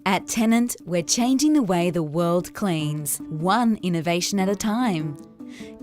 At Tennant, we're changing the way the world cleans, one innovation at a time.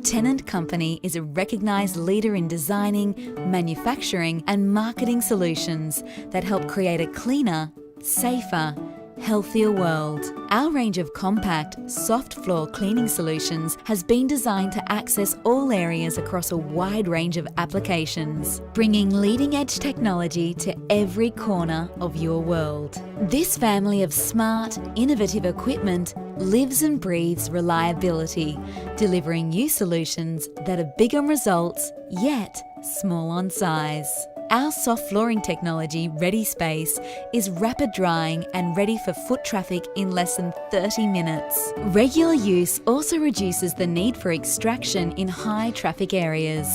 Tennant Company is a recognised leader in designing, manufacturing and marketing solutions that help create a cleaner, safer, healthier world. Our range of compact, soft floor cleaning solutions has been designed to access all areas across a wide range of applications, bringing leading-edge technology to every corner of your world. This family of smart, innovative equipment lives and breathes reliability, delivering you solutions that are big on results, yet small on size. Our soft flooring technology, Ready Space, is rapid drying and ready for foot traffic in less than 30 minutes. Regular use also reduces the need for extraction in high traffic areas.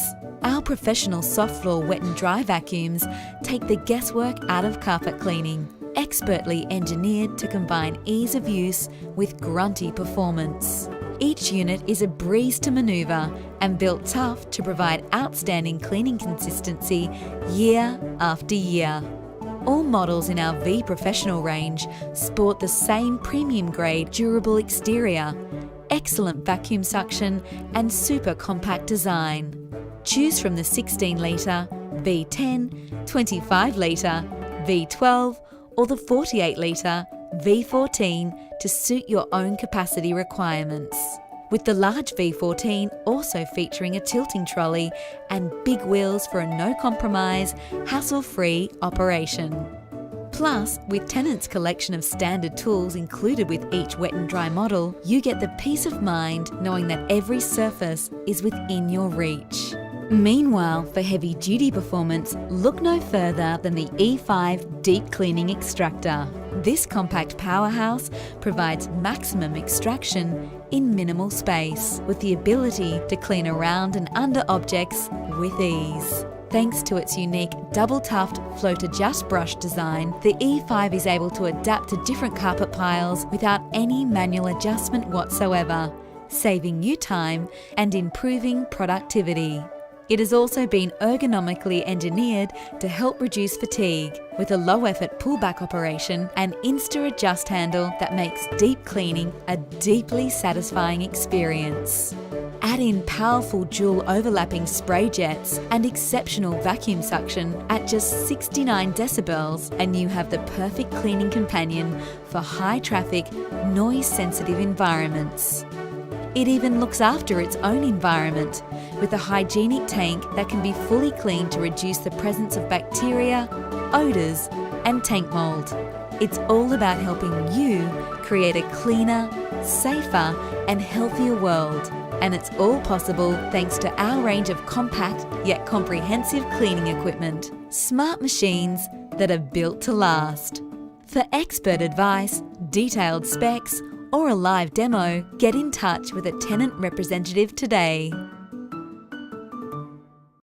Our professional soft floor wet and dry vacuums take the guesswork out of carpet cleaning, expertly engineered to combine ease of use with grunty performance. Each unit is a breeze to manoeuvre and built tough to provide outstanding cleaning consistency year after year. All models in our V Professional range sport the same premium grade durable exterior, excellent vacuum suction and super compact design. Choose from the 16 litre, V10, 25 litre, V12 or the 48 litre, V14 to suit your own capacity requirements. With the large V14 also featuring a tilting trolley and big wheels for a no-compromise, hassle-free operation. Plus, with Tennant's collection of standard tools included with each wet and dry model, you get the peace of mind knowing that every surface is within your reach. Meanwhile, for heavy-duty performance, look no further than the E5 Deep Cleaning Extractor. This compact powerhouse provides maximum extraction in minimal space, with the ability to clean around and under objects with ease. Thanks to its unique double-tuft float-adjust brush design, the E5 is able to adapt to different carpet piles without any manual adjustment whatsoever, saving you time and improving productivity. It has also been ergonomically engineered to help reduce fatigue, with a low-effort pullback operation and Insta-adjust handle that makes deep cleaning a deeply satisfying experience. Add in powerful dual overlapping spray jets and exceptional vacuum suction at just 69 decibels and you have the perfect cleaning companion for high-traffic, noise-sensitive environments. It even looks after its own environment, with a hygienic tank that can be fully cleaned to reduce the presence of bacteria, odours and tank mould. It's all about helping you create a cleaner, safer and healthier world. And it's all possible thanks to our range of compact yet comprehensive cleaning equipment. Smart machines that are built to last. For expert advice, detailed specs or a live demo, get in touch with a Tennant representative today.